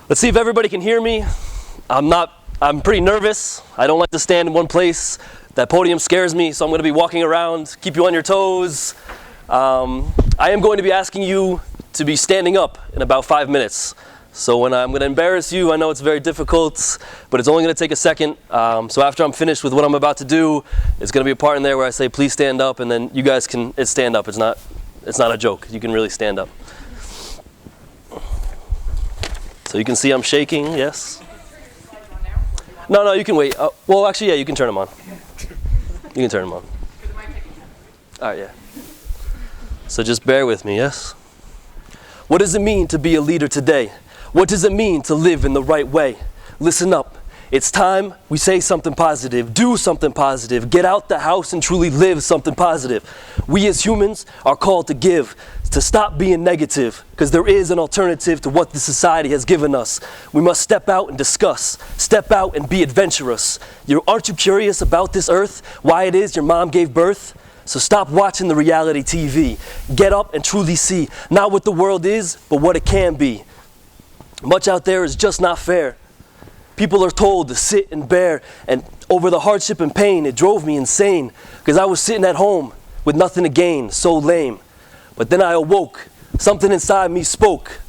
Let's see if everybody can hear me. I'm pretty nervous. I don't like to stand in one place. That podium scares me, so I'm going to be walking around, keep you on your toes. I am going to be asking you to be standing up in about 5 minutes. So when I'm going to embarrass you, I know it's very difficult, but it's only going to take a second. So after I'm finished with what I'm about to do, it's going to be a part in there where I say, please stand up, and then you guys can stand up. It's not a joke. You can really stand up. So you can see I'm shaking, yes? No, you can wait. Well, actually, yeah, you can turn them on. You can turn them on. All right, yeah. So just bear with me, yes? What does it mean to be a leader today? What does it mean to live in the right way? Listen up. It's time we say something positive, do something positive, get out the house and truly live something positive. We as humans are called to give, to stop being negative, because there is an alternative to what the society has given us. We must step out and discuss, step out and be adventurous. Aren't you curious about this earth, why it is your mom gave birth? So stop watching the reality TV. Get up and truly see, not what the world is, but what it can be. Much out there is just not fair. People are told to sit and bear, and over the hardship and pain, it drove me insane, because I was sitting at home with nothing to gain, so lame. But then I awoke, something inside me spoke,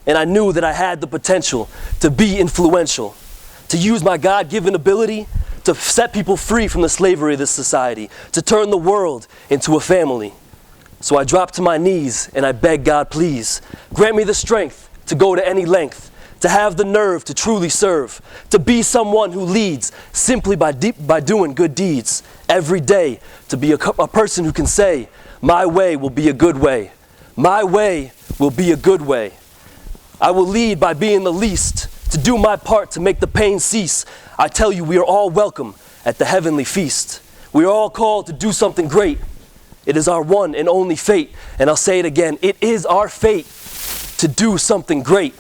and I knew that I had the potential to be influential, to use my God-given ability to set people free from the slavery of this society, to turn the world into a family. So I dropped to my knees and I begged God, please, grant me the strength to go to any length, to have the nerve to truly serve, to be someone who leads simply by doing good deeds every day, to be a person who can say, my way will be a good way. My way will be a good way. I will lead by being the least, to do my part to make the pain cease. I tell you, we are all welcome at the heavenly feast. We are all called to do something great. It is our one and only fate. And I'll say it again, it is our fate to do something great.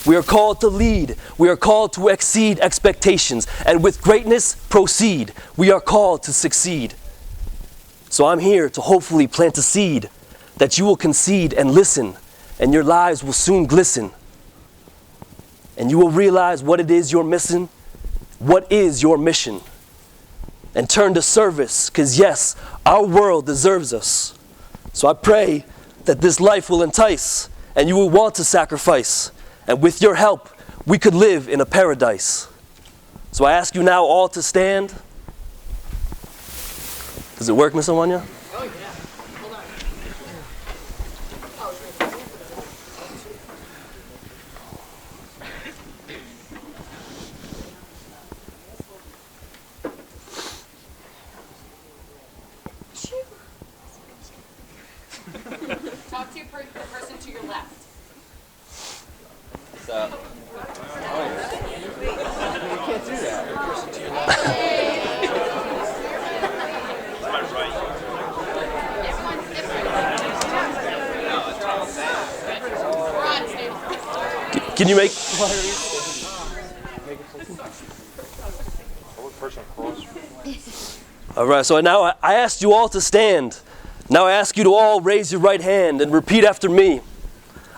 We are called to lead. We are called to exceed expectations. And with greatness, proceed. We are called to succeed. So I'm here to hopefully plant a seed that you will concede and listen, and your lives will soon glisten. And you will realize what it is you're missing, what is your mission. And turn to service, because yes, our world deserves us. So I pray that this life will entice, and you will want to sacrifice. And with your help, we could live in a paradise. So I ask you now all to stand. Does it work, Miss Amanya? Oh, yeah. Hold on. Talk to the person to your left. You can't do that. Person to your left. Can you make? All right, so now I asked you all to stand. Now I ask you to all raise your right hand and repeat after me.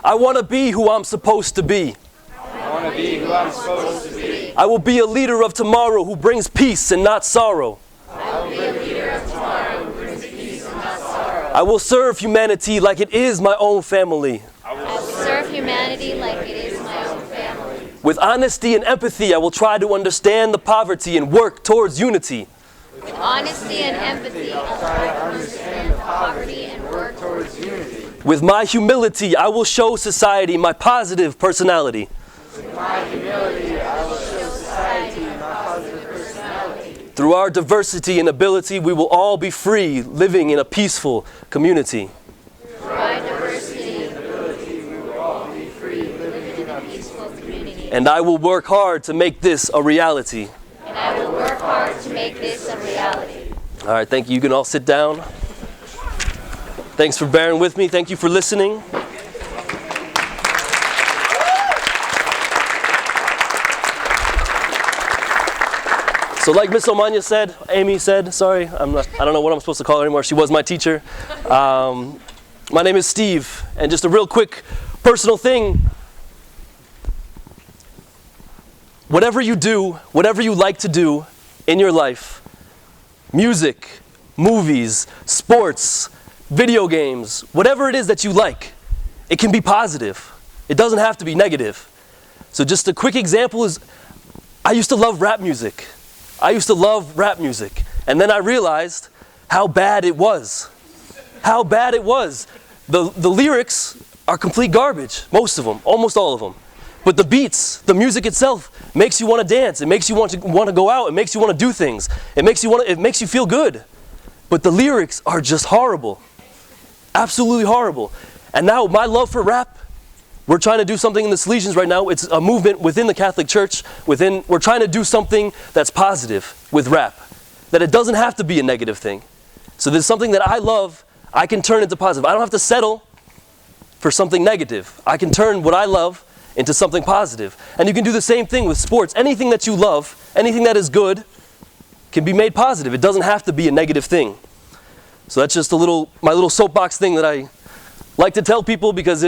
I want to be who I'm supposed to be. I want to be who I'm supposed to be. I will be a leader of tomorrow who brings peace and not sorrow. I will be a leader of tomorrow who brings peace and not sorrow. I will serve humanity like it is my own family. I will serve humanity like it is my own family. With honesty and empathy, I will try to understand the poverty and work towards unity. With honesty and empathy, I'll try to understand the poverty and work towards unity. With my humility, I will show society my positive personality. With my humility, I will show society my positive personality. Through our diversity and ability, we will all be free, living in a peaceful community. Through our diversity and ability, we will all be free, living in a peaceful community. And I will work hard to make this a reality. And I will work hard to make this a reality. All right, thank you. You can all sit down. Thanks for bearing with me. Thank you for listening. So like Miss Omanya said, Amy said, sorry, I don't know what I'm supposed to call her anymore. She was my teacher. My name is Steve, and just a real quick personal thing. whatever you do, whatever you like to do in your life, music, movies, sports, video games, whatever it is that you like, it can be positive. It doesn't have to be negative. So just a quick example is, I used to love rap music. I used to love rap music. And then I realized how bad it was. How bad it was. The lyrics are complete garbage, most of them, almost all of them. But the beats, the music itself, makes you want to dance. It makes you want to go out. It makes you want to do things. It makes you feel good. But the lyrics are just horrible. Absolutely horrible. And now my love for rap, we're trying to do something in the Salesians right now. It's a movement within the Catholic Church. We're trying to do something that's positive with rap. That it doesn't have to be a negative thing. So there's something that I love, I can turn into positive. I don't have to settle for something negative. I can turn what I love into something positive. And you can do the same thing with sports. Anything that you love, anything that is good, can be made positive. It doesn't have to be a negative thing. So that's just my little soapbox thing that I like to tell people, because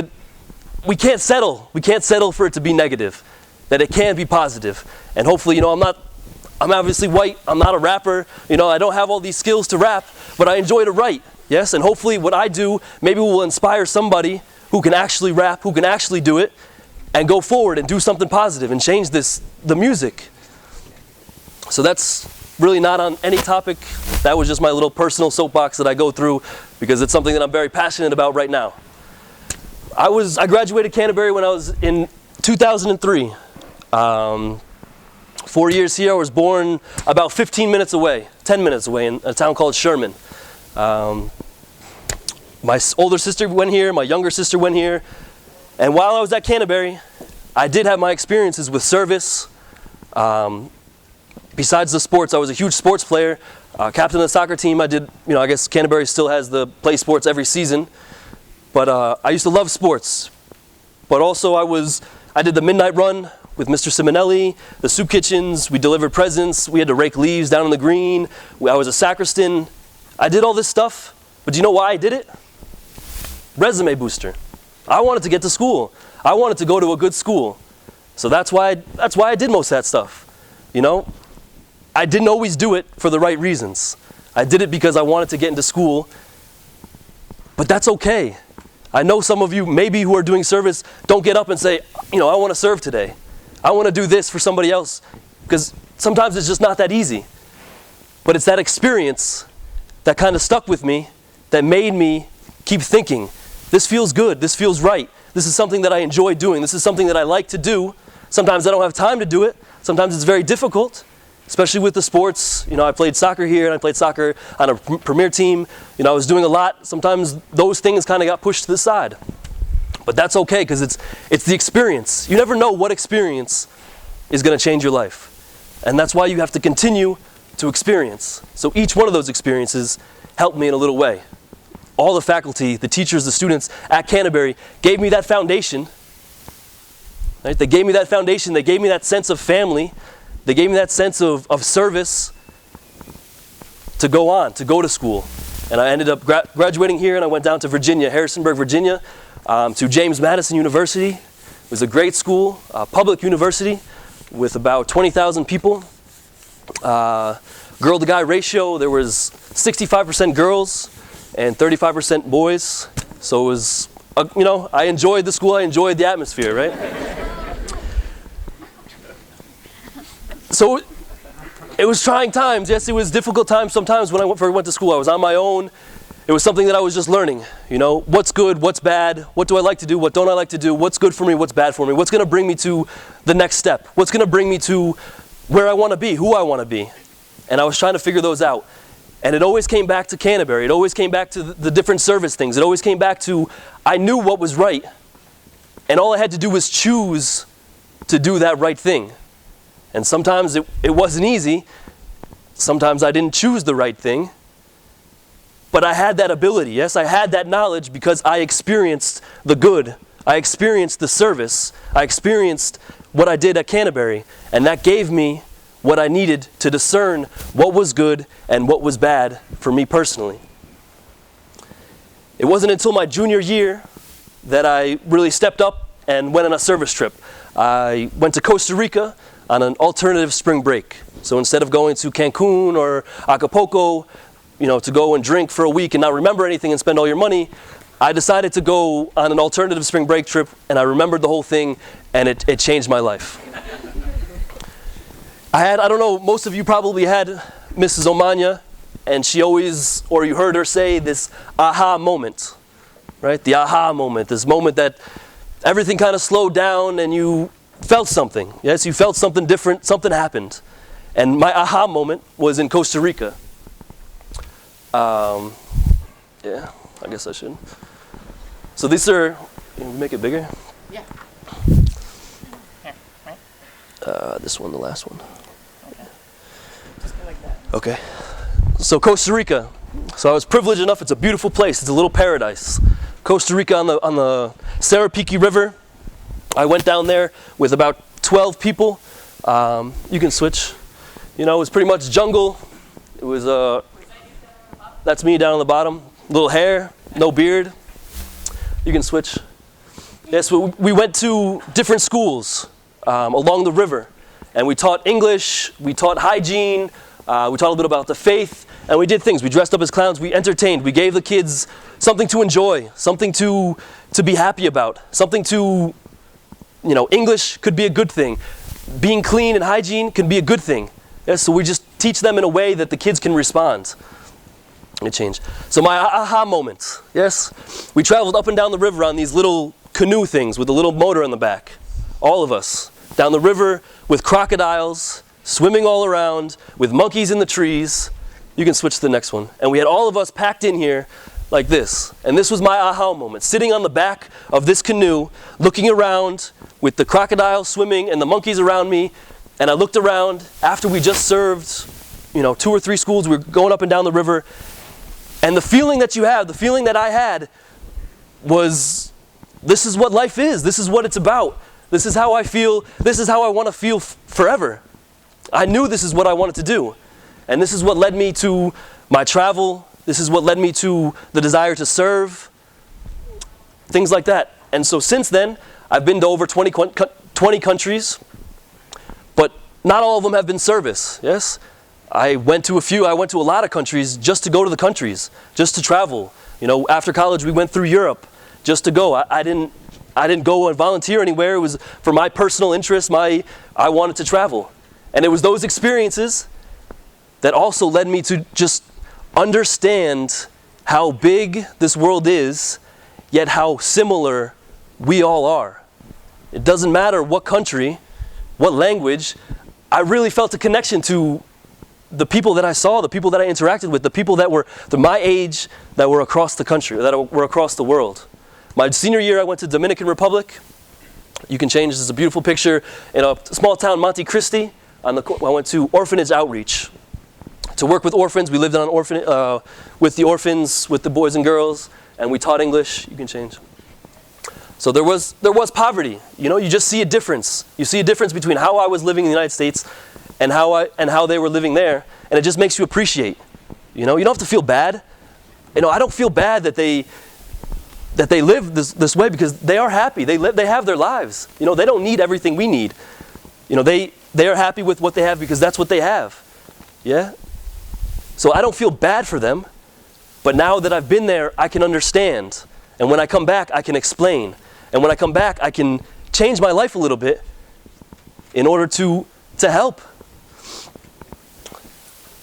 we can't settle. We can't settle for it to be negative. That it can be positive. And hopefully, I'm obviously white. I'm not a rapper. I don't have all these skills to rap, but I enjoy to write. Yes, and hopefully what I do maybe will inspire somebody who can actually rap, who can actually do it, and go forward and do something positive and change the music. So that's really not on any topic. That was just my little personal soapbox that I go through, because it's something that I'm very passionate about right now. I graduated Canterbury when I was in 2003. 4 years here. I was born about 10 minutes away in a town called Sherman. My older sister went here, my younger sister went here. And while I was at Canterbury, I did have my experiences with service. Besides the sports, I was a huge sports player, captain of the soccer team. I guess Canterbury still has the play sports every season. But I used to love sports. But also I did the midnight run with Mr. Simonelli, the soup kitchens. We delivered presents. We had to rake leaves down in the green. I was a sacristan. I did all this stuff. But do you know why I did it? Resume booster. I wanted to get to school. I wanted to go to a good school. So that's why I did most of that stuff. I didn't always do it for the right reasons. I did it because I wanted to get into school. But that's okay. I know some of you maybe who are doing service don't get up and say, I want to serve today. I want to do this for somebody else. Because sometimes it's just not that easy. But it's that experience that kind of stuck with me, that made me keep thinking, this feels good, this feels right. This is something that I enjoy doing. This is something that I like to do. Sometimes I don't have time to do it. Sometimes it's very difficult, especially with the sports. I played soccer here, and I played soccer on a premier team. I was doing a lot. Sometimes those things kind of got pushed to the side. But that's okay, because it's the experience. You never know what experience is going to change your life. And that's why you have to continue to experience. So each one of those experiences helped me in a little way. All the faculty, the teachers, the students at Canterbury gave me that foundation. Right? They gave me that foundation. They gave me that sense of family. They gave me that sense of service to go on, to go to school. And I ended up graduating here, and I went down to Virginia, Harrisonburg, Virginia, to James Madison University. It was a great school, public university with about 20,000 people. Girl to guy ratio, there was 65% girls and 35% boys. So it was, I enjoyed the school, I enjoyed the atmosphere, right? So it was trying times. Yes, it was difficult times sometimes when I first went to school. I was on my own. It was something that I was just learning. What's good, what's bad, what do I like to do, what don't I like to do, what's good for me, what's bad for me, what's going to bring me to the next step, what's going to bring me to where I want to be, who I want to be. And I was trying to figure those out. And it always came back to Canterbury. It always came back to the different service things. It always came back to, I knew what was right. And all I had to do was choose to do that right thing. And sometimes it wasn't easy. Sometimes I didn't choose the right thing. But I had that ability. Yes, I had that knowledge because I experienced the good. I experienced the service. I experienced what I did at Canterbury. And that gave me what I needed to discern what was good and what was bad for me personally. It wasn't until my junior year that I really stepped up and went on a service trip. I went to Costa Rica on an alternative spring break. So instead of going to Cancun or Acapulco, to go and drink for a week and not remember anything and spend all your money, I decided to go on an alternative spring break trip, and I remembered the whole thing, and it changed my life. I don't know, most of you probably had Mrs. Omanya, and she always, or you heard her say this aha moment, right? The aha moment, this moment that everything kind of slowed down and you felt something. Yes, you felt something different, something happened. And my aha moment was in Costa Rica. Yeah, I guess I should. So these are, can we make it bigger? Yeah. This one, the last one. Okay. Just go like that. Okay. So Costa Rica. So I was privileged enough. It's a beautiful place. It's a little paradise. Costa Rica on the Sarapiqui River. I went down there with about 12 people. You can switch. It was pretty much jungle. It was that's me down on the bottom. Little hair, no beard. You can switch. Yes, we went to different schools along the river, and we taught English. We taught hygiene. We taught a little bit about the faith, and we did things. We dressed up as clowns. We entertained. We gave the kids something to enjoy, something to be happy about, something to, English could be a good thing. Being clean and hygiene can be a good thing. Yes, so we just teach them in a way that the kids can respond. It changed. So my aha moment, yes, we traveled up and down the river on these little canoe things with a little motor on the back. All of us down the river with crocodiles swimming all around, with monkeys in the trees. You can switch to the next one. And we had all of us packed in here like this. And this was my aha moment, sitting on the back of this canoe, looking around with the crocodiles swimming and the monkeys around me. And I looked around after we just served, 2 or 3 schools. We were going up and down the river. And the feeling that you have, the feeling that I had was, this is what life is. This is what it's about. This is how I feel. This is how I want to feel forever. I knew this is what I wanted to do. And this is what led me to my travel. This is what led me to the desire to serve. Things like that. And so since then, I've been to over 20 countries. But not all of them have been service. Yes? I went to a lot of countries just to go to the countries, just to travel. After college we went through Europe just to go. I didn't go and volunteer anywhere. It was for my personal interest. I wanted to travel. And it was those experiences that also led me to just understand how big this world is, yet how similar we all are. It doesn't matter what country, what language. I really felt a connection to the people that I saw, the people that I interacted with, the people that were my age, that were across the country, that were across the world. My senior year, I went to Dominican Republic. You can change. This is a beautiful picture in a small town, Monte Cristi. I went to orphanage outreach to work with orphans. We lived on with the orphans, with the boys and girls, and we taught English. You can change. So there was poverty. You just see a difference. You see a difference between how I was living in the United States and how they were living there, and it just makes you appreciate. You don't have to feel bad. I don't feel bad that they live this way, because they are happy. They have their lives. They don't need everything we need. They are happy with what they have because that's what they have. Yeah? So I don't feel bad for them, but now that I've been there, I can understand. And when I come back, I can explain. And when I come back, I can change my life a little bit in order to help.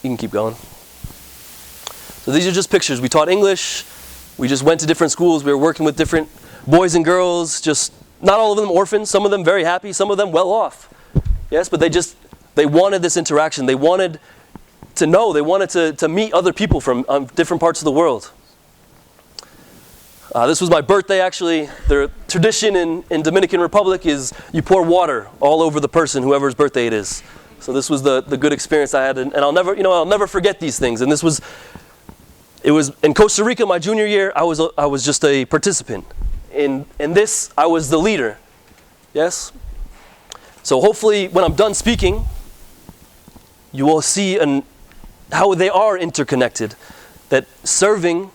You can keep going. So these are just pictures. We taught English. We just went to different schools. We were working with different boys and girls. Just not all of them orphans. Some of them very happy. Some of them well off. Yes, but they wanted this interaction. They wanted to know. They wanted to meet other people from different parts of the world. This was my birthday, actually. The tradition in Dominican Republic is you pour water all over the person, whoever's birthday it is. So this was the good experience I had, and I'll never forget these things. And it was in Costa Rica, my junior year. I was just a participant. In this, I was the leader. Yes. So hopefully, when I'm done speaking, you will see how they are interconnected. That serving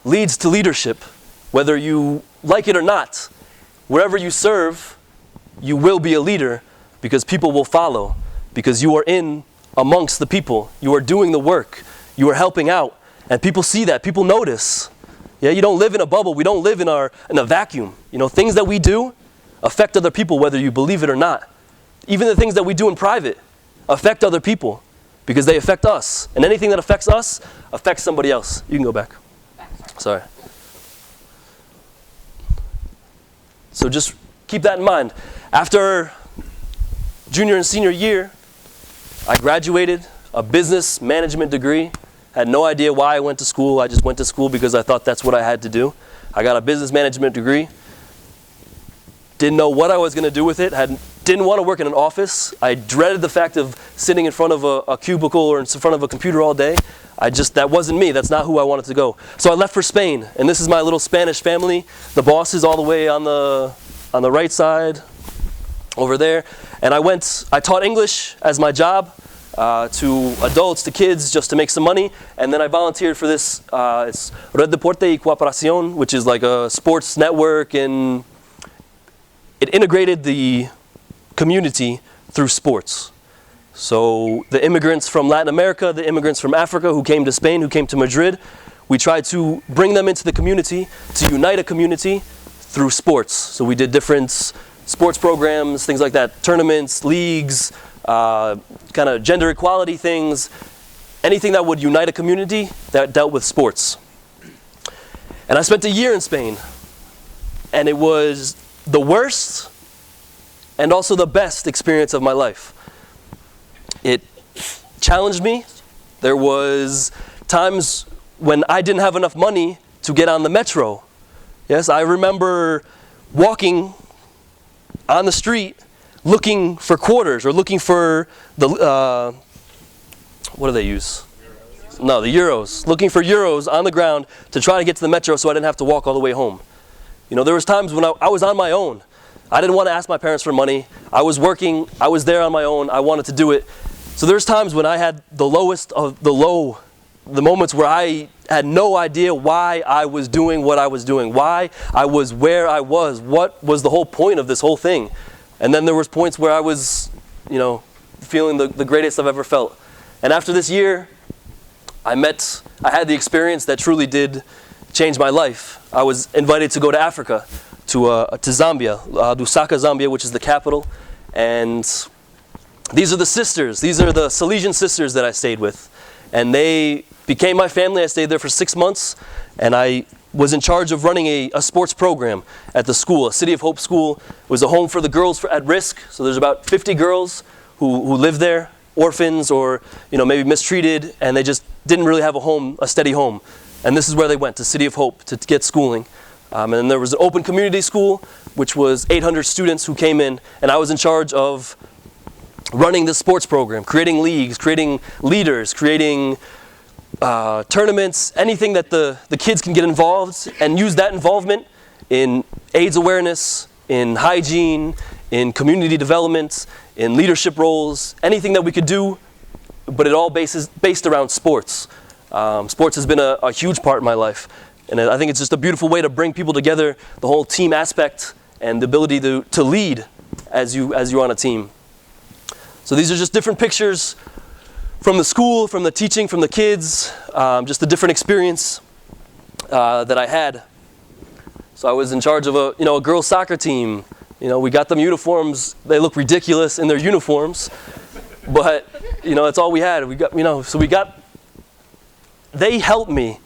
leads to leadership, whether you like it or not. Wherever you serve, you will be a leader because people will follow, because you are in amongst the people. You are doing the work. You are helping out. And people see that. People notice. Yeah, you don't live in a bubble. We don't live in a vacuum. You know, things that we do affect other people whether you believe it or not. Even the things that we do in private affect other people because they affect us. And anything that affects us affects somebody else. You can go back. Sorry. So just keep that in mind. After junior and senior year, I graduated a business management degree. Had no idea why I went to school. I just went to school because I thought that's what I had to do. I got a business management degree. Didn't know what I was going to do with it. Didn't want to work in an office. I dreaded the fact of sitting in front of a cubicle or in front of a computer all day. That wasn't me. That's not who I wanted to go. So I left for Spain. And this is my little Spanish family. The boss is all the way on the right side over there. And I taught English as my job to adults, to kids, just to make some money. And then I volunteered for this, it's Red Deporte y Cooperación, which is like a sports network, and it integrated the community through sports. So the immigrants from Latin America, the immigrants from Africa who came to Spain, who came to Madrid, we tried to bring them into the community, to unite a community through sports. So we did different sports programs, things like that, tournaments, leagues, kind of gender equality things, anything that would unite a community that dealt with sports. And I spent a year in Spain, and it was the worst and also the best experience of my life. It challenged me. There was times when I didn't have enough money to get on the metro. Yes, I remember walking on the street looking for quarters or looking for the, what do they use? No, the euros. Looking for euros on the ground to try to get to the metro so I didn't have to walk all the way home. You know, there was times when I was on my own. I didn't want to ask my parents for money. I was working. I was there on my own. I wanted to do it. So there's times when I had the lowest of the low, the moments where I had no idea why I was doing what I was doing, why I was where I was, what was the whole point of this whole thing. And then there was points where I was, you know, feeling the greatest I've ever felt. And after this year, I had the experience that truly did change my life. I was invited to go to Africa, to Zambia, Lusaka, Zambia, which is the capital. And these are the sisters. These are the Salesian sisters that I stayed with. And they became my family. I stayed there for 6 months. And I was in charge of running a sports program at the school, a City of Hope school. It was a home for the girls at risk. So there's about 50 girls who live there, orphans or, you know, maybe mistreated, and they just didn't really have a home, a steady home. And this is where they went, to City of Hope, to get schooling. And then there was an open community school, which was 800 students who came in, and I was in charge of running this sports program, creating leagues, creating leaders, creating tournaments, anything that the kids can get involved and use that involvement in AIDS awareness, in hygiene, in community development, in leadership roles, anything that we could do, but it all based around sports. Sports has been a huge part of my life, and I think it's just a beautiful way to bring people together, the whole team aspect and the ability to lead as you're on a team. So these are just different pictures from the school, from the teaching, from the kids, just a different experience that I had. So I was in charge of a girls' soccer team. You know, we got them uniforms. They look ridiculous in their uniforms, but you know, it's all we had. They helped me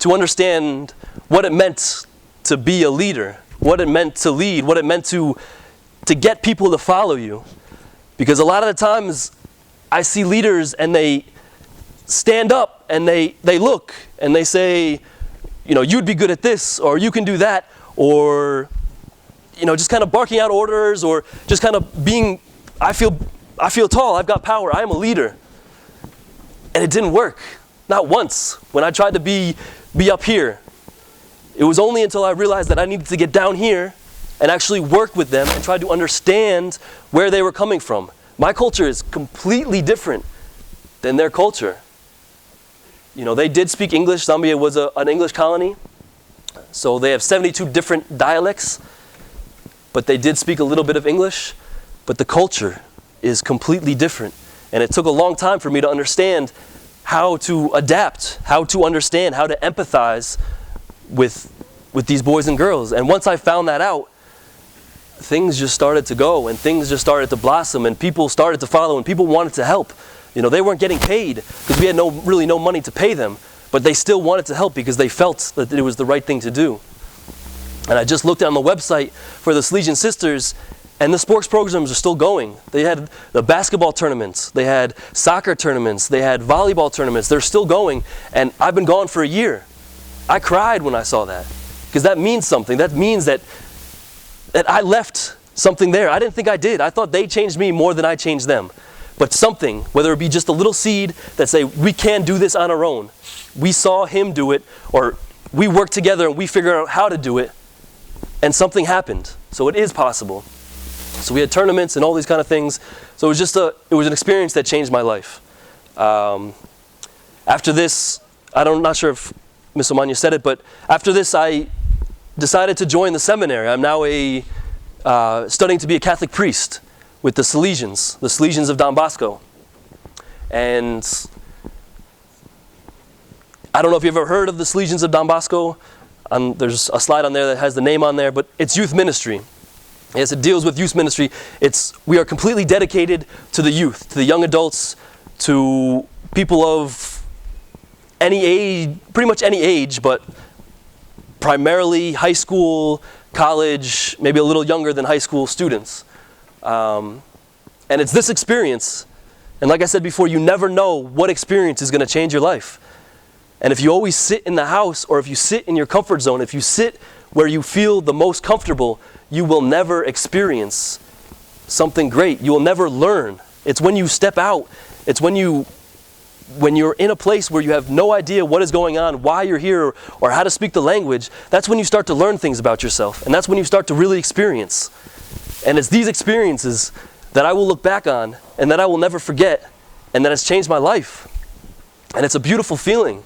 to understand what it meant to be a leader, what it meant to lead, what it meant to get people to follow you. Because a lot of the times I see leaders and they stand up and they look and they say, you know, you'd be good at this, or you can do that, or, you know, just kind of barking out orders, or just kind of being, I feel tall, I've got power, I am a leader. And it didn't work, not once, when I tried to be up here. It was only until I realized that I needed to get down here and actually work with them and try to understand where they were coming from. My culture is completely different than their culture. You know, they did speak English. Zambia was an English colony. So they have 72 different dialects, but they did speak a little bit of English. but the culture is completely different. And it took a long time for me to understand how to adapt, how to understand, how to empathize with these boys and girls. And once I found that out, things just started to go, and things just started to blossom, and people started to follow, and people wanted to help. They weren't getting paid because we had really no money to pay them, but they still wanted to help because they felt that it was the right thing to do. And I just looked on the website for the Salesian Sisters, and the sports programs are still going. They had the basketball tournaments, they had soccer tournaments, they had volleyball tournaments. They're still going, and I've been gone for a year. I cried when I saw that, because that means something. That means that I left something there. I didn't think I did. I thought they changed me more than I changed them. But something, whether it be just a little seed that say, we can do this on our own. We saw him do it, or we worked together and we figured out how to do it, and something happened. So it is possible. So we had tournaments and all these kind of things. So it was an experience that changed my life. After this, I'm not sure if Ms. Omanya said it, but after this I decided to join the seminary. I'm now studying to be a Catholic priest with the Salesians of Don Bosco. And I don't know if you've ever heard of the Salesians of Don Bosco. There's a slide on there that has the name on there, but it's youth ministry. Yes, it deals with youth ministry. We are completely dedicated to the youth, to the young adults, to people of any age, pretty much any age, but primarily high school, college, maybe a little younger than high school students. And it's this experience, and like I said before, you never know what experience is going to change your life. And if you always sit in the house, or if you sit in your comfort zone, if you sit where you feel the most comfortable, you will never experience something great. You will never learn. It's when you step out, it's when you're in a place where you have no idea what is going on, why you're here, or how to speak the language, that's when you start to learn things about yourself. And that's when you start to really experience. And it's these experiences that I will look back on and that I will never forget, and that has changed my life. And it's a beautiful feeling.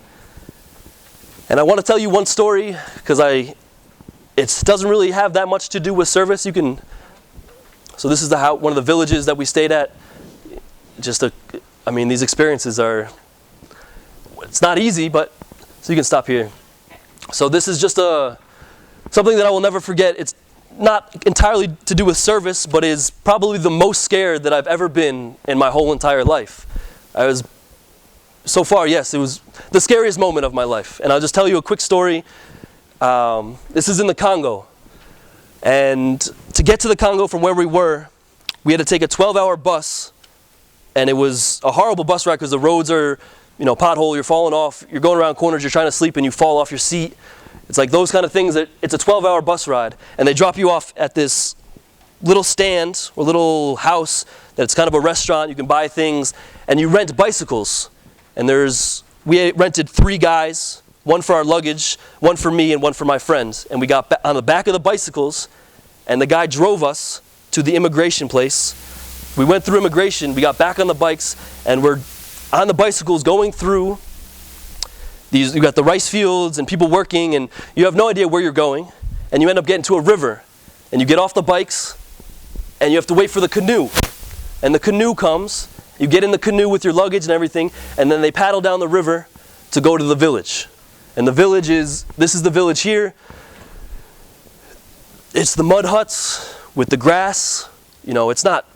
And I want to tell you one story, because it doesn't really have that much to do with service. So this is one of the villages that we stayed at. These experiences it's not easy, so you can stop here. So this is just something that I will never forget. It's not entirely to do with service, but is probably the most scared that I've ever been in my whole entire life. So far, yes, it was the scariest moment of my life. And I'll just tell you a quick story. This is in the Congo. And to get to the Congo from where we were, we had to take a 12-hour bus. And it was a horrible bus ride because the roads are, pothole, you're falling off, you're going around corners, you're trying to sleep and you fall off your seat. It's like those kind of things. It's a 12-hour bus ride. And they drop you off at this little stand or little house that's kind of a restaurant. You can buy things. And you rent bicycles. And we rented 3 guys, one for our luggage, one for me, and one for my friends. And we got on the back of the bicycles, and the guy drove us to the immigration place. We went through immigration, we got back on the bikes, and we're on the bicycles going through these. You got the rice fields and people working, and you have no idea where you're going. And you end up getting to a river, and you get off the bikes, and you have to wait for the canoe. And the canoe comes. You get in the canoe with your luggage and everything, and then they paddle down the river to go to the village. And this is the village here. It's the mud huts with the grass. It's not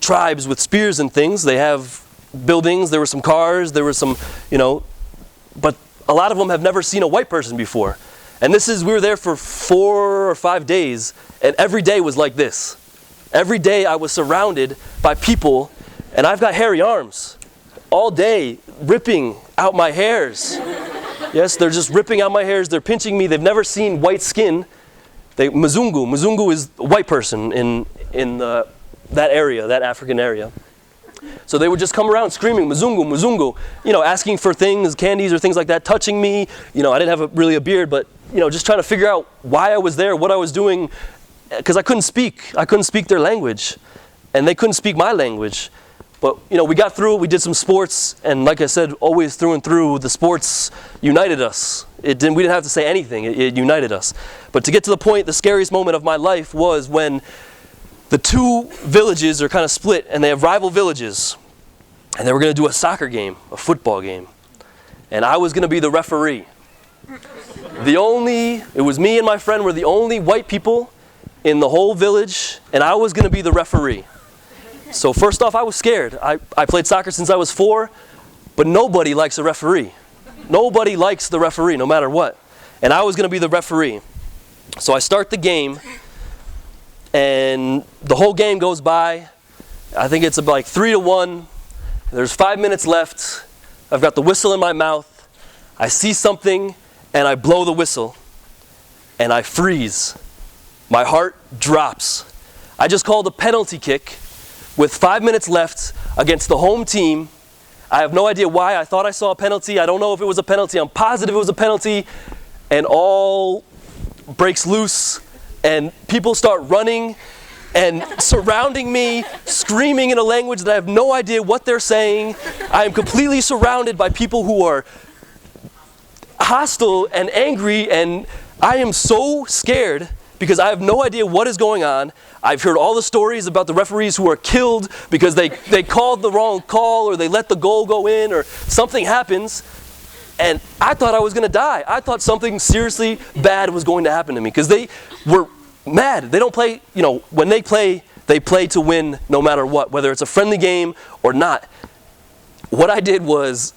tribes with spears and things. They have buildings, there were some cars, there were some, but a lot of them have never seen a white person before. And we were there for 4 or 5 days, and every day was like this. Every day I was surrounded by people. And I've got hairy arms all day, ripping out my hairs. Yes, they're just ripping out my hairs. They're pinching me. They've never seen white skin. Mzungu is a white person in that area, that African area. So they would just come around screaming, Mzungu, Mzungu, asking for things, candies or things like that, touching me. I didn't have really a beard, but, just trying to figure out why I was there, what I was doing, because I couldn't speak. I couldn't speak their language, and they couldn't speak my language. But, we got through it, we did some sports, and like I said, always through and through, the sports united us. We didn't have to say anything, it united us. But to get to the point, the scariest moment of my life was when the two villages are kind of split, and they have rival villages. And they were going to do a soccer game, a football game. And I was going to be the referee. It was me and my friend were the only white people in the whole village, and I was going to be the referee. So first off, I was scared. I played soccer since I was 4, but nobody likes a referee. Nobody likes the referee, no matter what. And I was going to be the referee. So I start the game, and the whole game goes by. I think it's like 3-1. There's 5 minutes left. I've got the whistle in my mouth. I see something, and I blow the whistle, and I freeze. My heart drops. I just called a penalty kick with 5 minutes left against the home team. I have no idea why. I thought I saw a penalty. I don't know if it was a penalty. I'm positive it was a penalty. And all breaks loose, and people start running and surrounding me, screaming in a language that I have no idea what they're saying. I am completely surrounded by people who are hostile and angry, and I am so scared because I have no idea what is going on. I've heard all the stories about the referees who are killed because they called the wrong call, or they let the goal go in, or something happens. And I thought I was going to die. I thought something seriously bad was going to happen to me because they were mad. They don't play, when they play to win no matter what, whether it's a friendly game or not. What I did was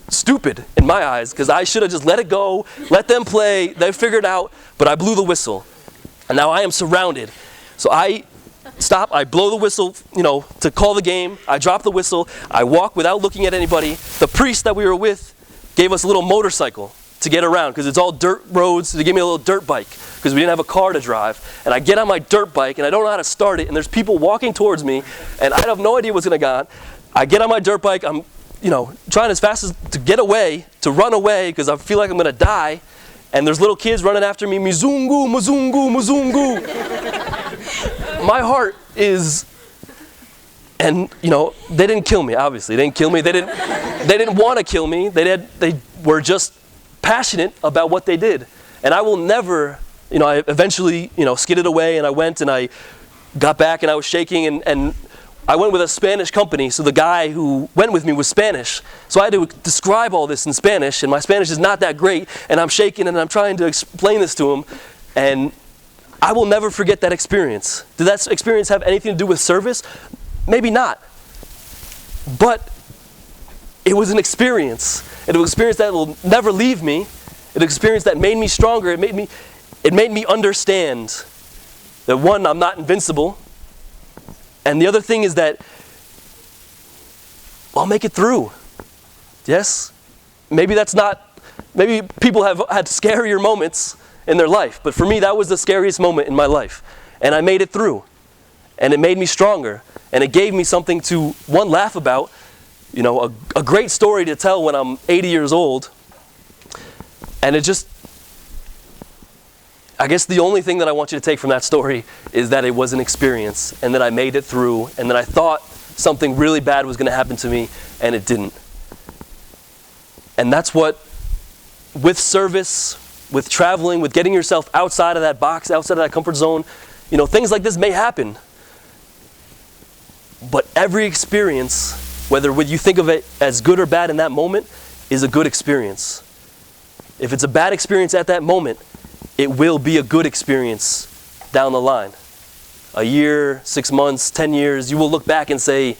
stupid in my eyes because I should have just let it go, let them play, they figured it out, but I blew the whistle. And now I am surrounded. So I stop, I blow the whistle, to call the game. I drop the whistle. I walk without looking at anybody. The priest that we were with gave us a little motorcycle to get around because it's all dirt roads. So they gave me a little dirt bike because we didn't have a car to drive. And I get on my dirt bike and I don't know how to start it. And there's people walking towards me and I have no idea what's going to go on. I get on my dirt bike. I'm, trying as fast as to get away, to run away because I feel like I'm going to die. And there's little kids running after me, Mizungu, Muzungu, Muzungu. My heart is, and they didn't kill me, obviously. They didn't kill me. They didn't want to kill me. They were just passionate about what they did. And I will never, I eventually, skidded away and I went and I got back and I was shaking and I went with a Spanish company, so the guy who went with me was Spanish. So I had to describe all this in Spanish, and my Spanish is not that great, and I'm shaking and I'm trying to explain this to him, and I will never forget that experience. Did that experience have anything to do with service? Maybe not. But it was an experience. It was an experience that will never leave me. It was an experience that made me stronger. It made me understand that, one, I'm not invincible. And the other thing is that I'll make it through. Yes? Maybe people have had scarier moments in their life, but for me that was the scariest moment in my life. And I made it through. And it made me stronger. And it gave me something to, one, laugh about, a great story to tell when I'm 80 years old. And I guess the only thing that I want you to take from that story is that it was an experience and that I made it through and that I thought something really bad was going to happen to me and it didn't. And that's what, with service, with traveling, with getting yourself outside of that box, outside of that comfort zone, things like this may happen. But every experience, whether you think of it as good or bad in that moment, is a good experience. If it's a bad experience at that moment, it will be a good experience down the line. A year, 6 months, 10 years, you will look back and say,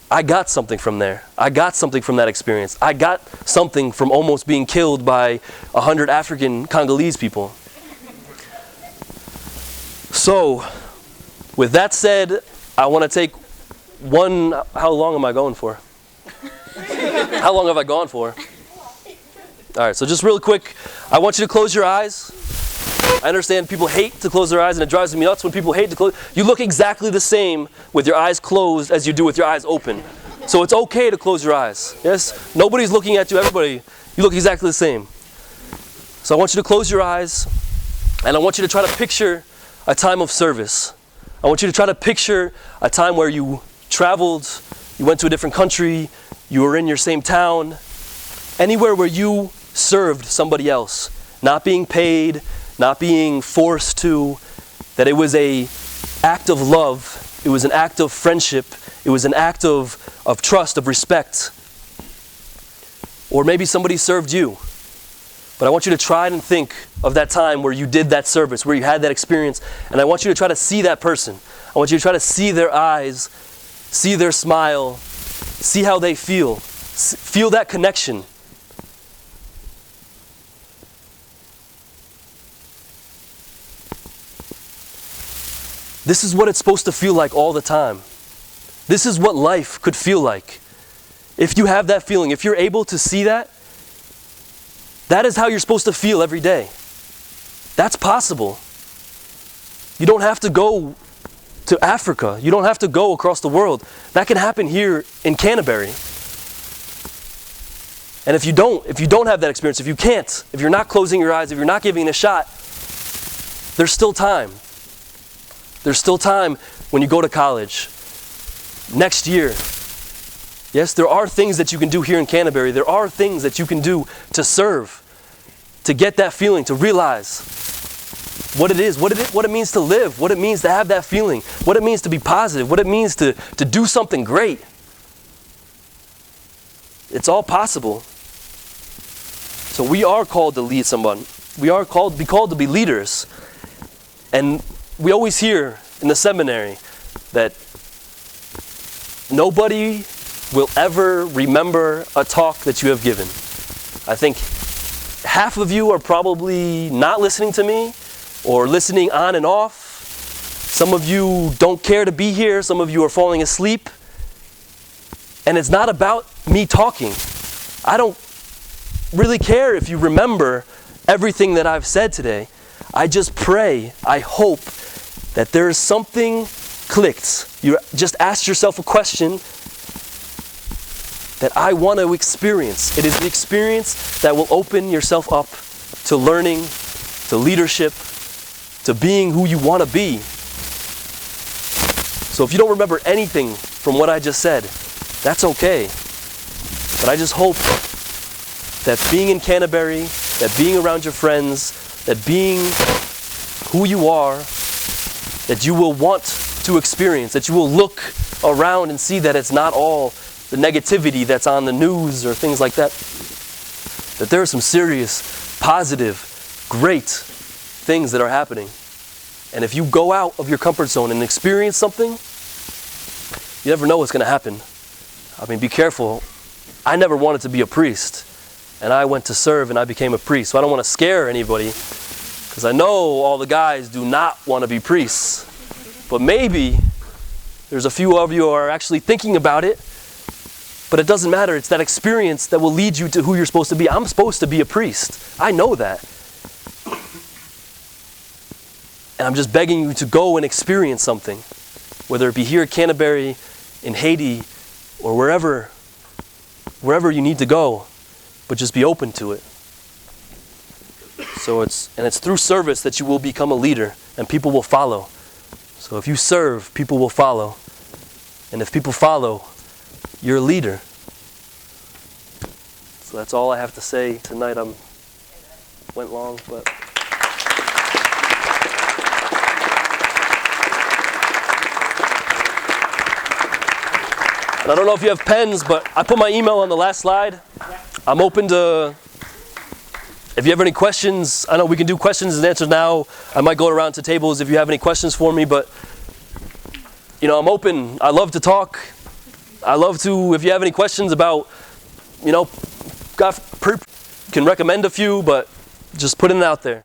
I got something from there. I got something from that experience. I got something from almost being killed by 100 African Congolese people. So, with that said, I want to take how long am I going for? How long have I gone for? All right, so just real quick, I want you to close your eyes. I understand people hate to close their eyes, and it drives me nuts when people hate to close. You look exactly the same with your eyes closed as you do with your eyes open. So it's okay to close your eyes. Yes? Nobody's looking at you. Everybody, you look exactly the same. So I want you to close your eyes, and I want you to try to picture a time of service. I want you to try to picture a time where you traveled, you went to a different country, you were in your same town, anywhere where you served somebody else, not being paid, not being forced to, that it was a act of love. It was an act of friendship. It was an act of trust, of respect. Or maybe somebody served you. But I want you to try and think of that time where you did that service, where you had that experience. And I want you to try to see that person. I want you to try to see their eyes, see their smile, see how they feel. Feel that connection. This is what it's supposed to feel like all the time. This is what life could feel like. If you have that feeling, if you're able to see that, that is how you're supposed to feel every day. That's possible. You don't have to go to Africa. You don't have to go across the world. That can happen here in Canterbury. And if you don't have that experience, if you can't, if you're not closing your eyes, if you're not giving it a shot, there's still time. There's still time when you go to college. Next year. Yes, there are things that you can do here in Canterbury. There are things that you can do to serve, to get that feeling, to realize what it is, what it means to live, what it means to have that feeling, what it means to be positive, what it means to do something great. It's all possible. So we are called to lead someone. We are called to be leaders. And we always hear in the seminary that nobody will ever remember a talk that you have given. I think half of you are probably not listening to me or listening on and off. Some of you don't care to be here. Some of you are falling asleep. And it's not about me talking. I don't really care if you remember everything that I've said today. I just pray, I hope that there is something clicked. You just asked yourself a question that I want to experience. It is the experience that will open yourself up to learning, to leadership, to being who you want to be. So if you don't remember anything from what I just said, that's okay. But I just hope that being in Canterbury, that being around your friends, that being who you are, that you will want to experience, that you will look around and see that it's not all the negativity that's on the news or things like that. That there are some serious, positive, great things that are happening. And if you go out of your comfort zone and experience something, you never know what's going to happen. I mean, be careful. I never wanted to be a priest. And I went to serve and I became a priest. So I don't want to scare anybody, because I know all the guys do not want to be priests. But maybe there's a few of you who are actually thinking about it. But it doesn't matter. It's that experience that will lead you to who you're supposed to be. I'm supposed to be a priest. I know that. And I'm just begging you to go and experience something. Whether it be here at Canterbury, in Haiti, or wherever you need to go. But just be open to it. So it's through service that you will become a leader and people will follow. So if you serve, people will follow. And if people follow, you're a leader. So that's all I have to say tonight. Went long, but and I don't know if you have pens, but I put my email on the last slide. I'm open to, if you have any questions, I know we can do questions and answers now. I might go around to tables if you have any questions for me, but I'm open. I love to talk. I love to, if you have any questions about, can recommend a few, but just putting it out there.